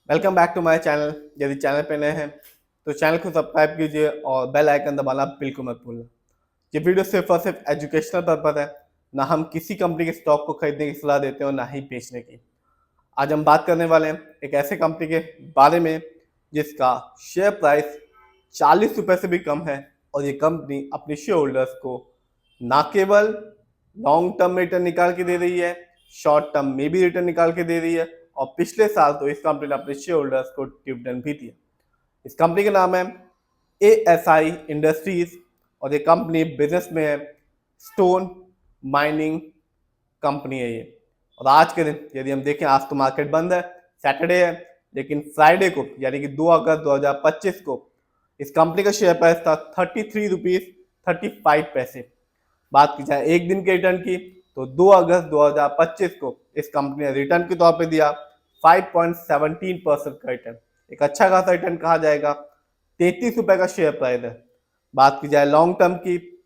Welcome back to my channel. यदि channel पे नए हैं तो चैनल को सब्सक्राइब कीजिए और बेल आइकन दबाना बिल्कुल मत भूलना। ये वीडियो सिर्फ और सिर्फ एजुकेशनल पर्पज है, ना हम किसी कंपनी के स्टॉक को खरीदने की सलाह देते हैं और ना ही बेचने की। आज हम बात करने वाले हैं एक ऐसे कंपनी के बारे में जिसका शेयर प्राइस 40 रुपये से भी कम है और ये कंपनी अपने शेयर होल्डर्स को ना केवल लॉन्ग टर्म में रिटर्न निकाल के दे रही है, शॉर्ट टर्म में भी रिटर्न निकाल के दे रही है और पिछले साल तो इस कंपनी ने अपने शेयर होल्डर्स को डिविडेंड भी दिया। इस कंपनी का नाम है ASI इंडस्ट्रीज और ये कंपनी बिजनेस में है, स्टोन माइनिंग कंपनी है ये। और आज के दिन यदि हम देखें, आज तो मार्केट बंद है, सैटरडे है, लेकिन फ्राइडे को यानी कि 2 अगस्त 2025 को इस कंपनी का शेयर प्राइस था 33 रुपीज 35 पैसे। बात की जाए एक दिन के रिटर्न की तो 2 अगस्त 2025 को इस कंपनी ने रिटर्न के तौर पे दिया 5.17% का रिटर्न। एक अच्छा खासा रिटर्न कहा जाएगा। 33 रुपए का शेयर प्राइस है। बात की जाए लॉन्ग टर्म की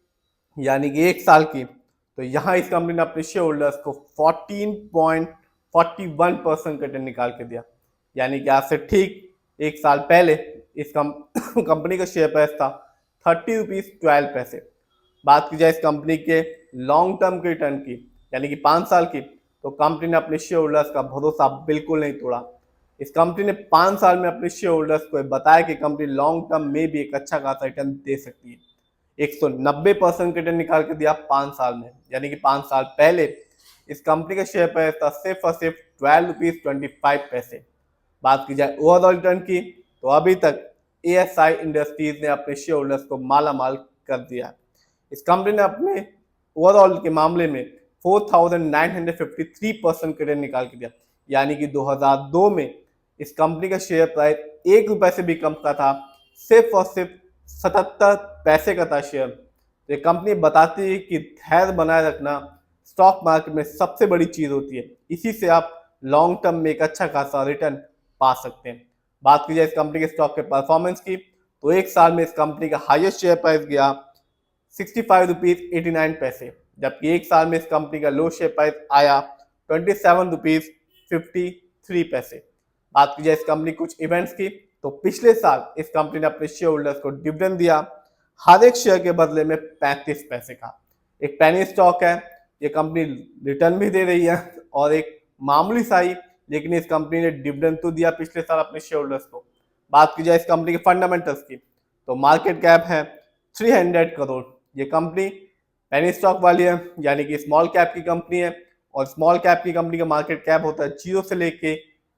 यानी कि एक साल की, तो यहाँ इस कंपनी ने अपने शेयर होल्डर्स को 14.41% का रिटर्न निकाल के दिया। यानी कि आज से ठीक एक साल पहले इस कंपनी का शेयर प्राइस था 30 रुपीज 12 पैसे। बात की जाए इस कंपनी के लॉन्ग टर्म के रिटर्न की यानी कि 5 साल की, तो कंपनी ने अपने शेयर होल्डर्स का भरोसा बिल्कुल नहीं तोड़ा। इस कंपनी ने 5 साल में अपने शेयर होल्डर्स को बताया कि कंपनी लॉन्ग टर्म में भी एक अच्छा खासा रिटर्न दे सकती है। 190% रिटर्न निकाल के दिया 5 साल में। यानी कि 5 साल पहले इस कंपनी का शेयर प्राइस था सिर्फ और सिर्फ 12 रुपीज 25 पैसे। बात की जाए ओवरऑल रिटर्न की तो अभी तक ASI इंडस्ट्रीज ने अपने शेयर होल्डर्स को माला माल कर दिया। इस कंपनी ने अपने ओवरऑल के मामले में 4953% रिटर्न निकाल के दिया। यानी कि 2002 में इस कंपनी का शेयर प्राइस 1 रुपए से भी कम का था, सिर्फ और सिर्फ 77 पैसे का था शेयर। तो ये कंपनी बताती है कि धैर्य बनाए रखना स्टॉक मार्केट में सबसे बड़ी चीज होती है। इसी से आप लॉन्ग टर्म में एक अच्छा खासा रिटर्न पा सकते हैं। बात की जाए इस कंपनी के स्टॉक के परफॉर्मेंस की तो एक साल में इस कंपनी का हाईएस्ट शेयर प्राइस गया 65 रुपीज 89 पैसे, जबकि एक साल में इस कंपनी का लो शेयर प्राइस आया 27 रुपीज 53 पैसे। बात की जाए इस कंपनी कुछ इवेंट्स की तो पिछले साल इस कंपनी ने अपने शेयर होल्डर्स को डिविडेंड दिया, हर एक शेयर के बदले में 35 पैसे का। एक पेनी स्टॉक है, ये कंपनी रिटर्न भी दे रही है और एक मामूली सा ही, लेकिन इस कंपनी ने डिविडेंड तो दिया पिछले साल अपने शेयर होल्डर्स को। बात की जाए इस कंपनी के फंडामेंटल्स की तो मार्केट कैप है 300 करोड़। ये कंपनी पेनी स्टॉक वाली है यानी कि स्मॉल कैप की कंपनी है और स्मॉल कैप की कंपनी का मार्केट कैप होता है 0 से लेके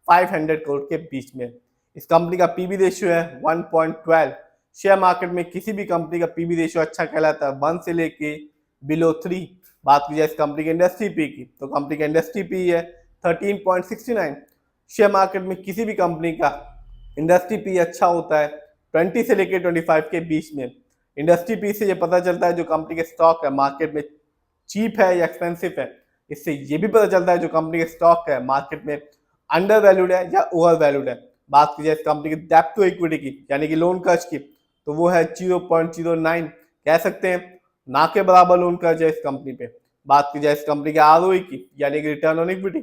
500 करोड़ के बीच में। इस कंपनी का पीबी रेशियो है 1.12। शेयर मार्केट में किसी भी कंपनी का पीबी रेशियो अच्छा कहलाता है 1 से लेके बिलो 3। बात की जाए इस कंपनी के इंडस्ट्री पी की तो कंपनी का इंडस्ट्री पी है 13.69। शेयर मार्केट में किसी भी कंपनी का इंडस्ट्री पी अच्छा होता है 20 से लेके 25 के बीच में। इंडस्ट्री पी से ये पता चलता है जो कंपनी के स्टॉक है मार्केट में चीप है या एक्सपेंसिव है। इससे ये भी पता चलता है जो कंपनी के स्टॉक है मार्केट में अंडर वैल्यूड है या ओवर वैल्यूड है। बात की जाए इस कंपनी की डेप्थ टू इक्विटी की यानी कि लोन कर्ज की तो वो है 0.09, कह सकते हैं ना के बराबर लोन कर्ज है इस कंपनी पे। बात की जाए इस कंपनी के ROE की यानी कि return on equity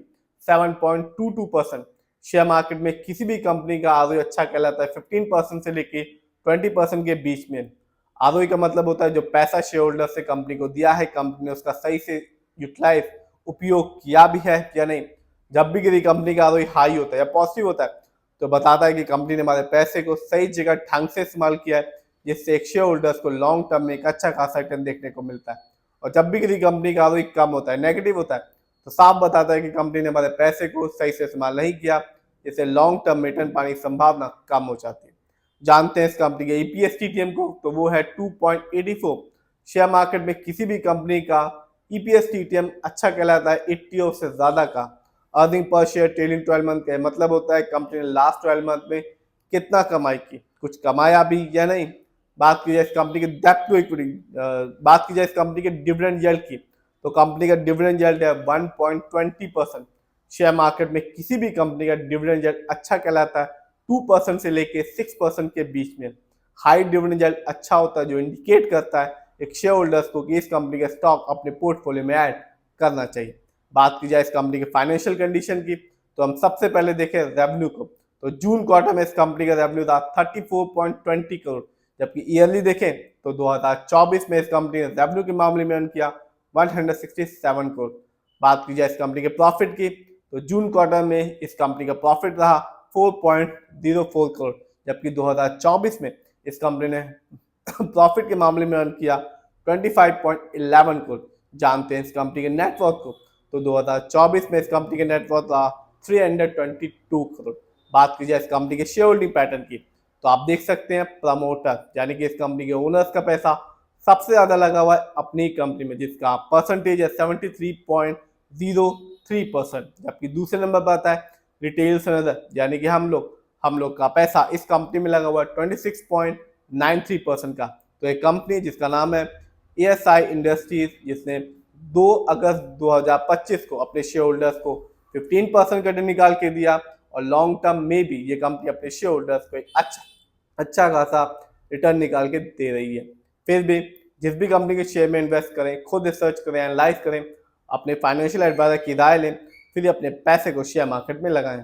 7.22%। Share market में किसी भी कंपनी का ROE अच्छा कहलाता है 15% से लेके 20% के बीच में। ROE का मतलब होता है जो पैसा शेयर होल्डर से कंपनी को दिया है, कंपनी ने उसका सही से यूटिलाइज उपयोग किया भी है या नहीं। जब भी किसी कंपनी का ROE हाई होता है या पॉजिटिव होता है तो बताता है कि कंपनी ने हमारे पैसे को सही जगह ढंग से इस्तेमाल किया है, जिससे एक शेयर होल्डर्स को लॉन्ग टर्म में एक अच्छा खासा रिटर्न देखने को मिलता है। और जब भी किसी कंपनी का ROE कम होता है, नेगेटिव होता है, तो साफ बताता है कि कंपनी ने हमारे पैसे को सही से इस्तेमाल नहीं किया, जिससे लॉन्ग टर्म में रिटर्न पाने की संभावना कम हो जाती है। जानते हैं इस कंपनी के EPS TTM को तो वो है 2.84। शेयर मार्केट में किसी भी कंपनी का EPS TTM अच्छा कहलाता है 80 और से ज्यादा का। Earning per share trailing 12 month का मतलब होता है कंपनी ने लास्ट 12 मंथ में कितना कमाई की, कुछ कमाया भी या नहीं। बात की जाए इस कंपनी के डेप्थ टू इक्विटी, बात की जाए इस कंपनी के डिविडेंड यील्ड की तो कंपनी का डिविडेंड यील्ड है 1.20%। शेयर मार्केट में किसी भी कंपनी का डिविडेंड यील्ड अच्छा कहलाता है 2% से लेके 6% के बीच में। हाई डिविडेंड यील्ड अच्छा होता है जो इंडिकेट करता है एक शेयर होल्डर्स को कि इस कंपनी का स्टॉक अपने पोर्टफोलियो में ऐड करना चाहिए। बात की जाए इस कंपनी के फाइनेंशियल कंडीशन की तो हम सबसे पहले देखें रेवेन्यू को तो जून क्वार्टर में इस कंपनी का रेवेन्यू था 34.20 करोड़, जबकि ईयरली देखें तो 2024 में इस कंपनी ने रेवेन्यू के मामले में अर्न किया 167 करोड़। बात की जाए इस कंपनी के प्रॉफिट की, तो जून क्वार्टर में इस कंपनी का प्रॉफिट रहा 4.04 करोड़, जबकि 2024 में इस कंपनी ने प्रॉफिट के मामले में अर्न किया 25.11 करोड़। जानते हैं इस कंपनी के नेटवर्क को, तो 2024 में इस कंपनी के नेटवर्क रहा 322 करोड़। बात की जाए इस कंपनी के शेयर होल्डिंग पैटर्न की, तो आप देख सकते हैं प्रमोटर यानी कि इस कंपनी के ओनर्स का पैसा सबसे ज्यादा लगा हुआ है अपनी कंपनी में, जिसका परसेंटेज है 73.03%, जबकि दूसरे नंबर पर आता है रिटेल अदर यानी कि हम लोग का पैसा इस कंपनी में लगा हुआ है 26.93% का। तो एक कंपनी जिसका नाम है ASI इंडस्ट्रीज, जिसने 2 अगस्त 2025 को अपने शेयर होल्डर्स को 15% का निकाल के दिया, और लॉन्ग टर्म में भी ये कंपनी अपने शेयर होल्डर्स को एक अच्छा खासा रिटर्न निकाल के दे रही है। फिर भी जिस भी कंपनी के शेयर में इन्वेस्ट करें, खुद रिसर्च करें, एनालाइज करें, अपने फाइनेंशियल एडवाइजर की राय लें, फिर अपने पैसे को शेयर मार्केट में लगाएं।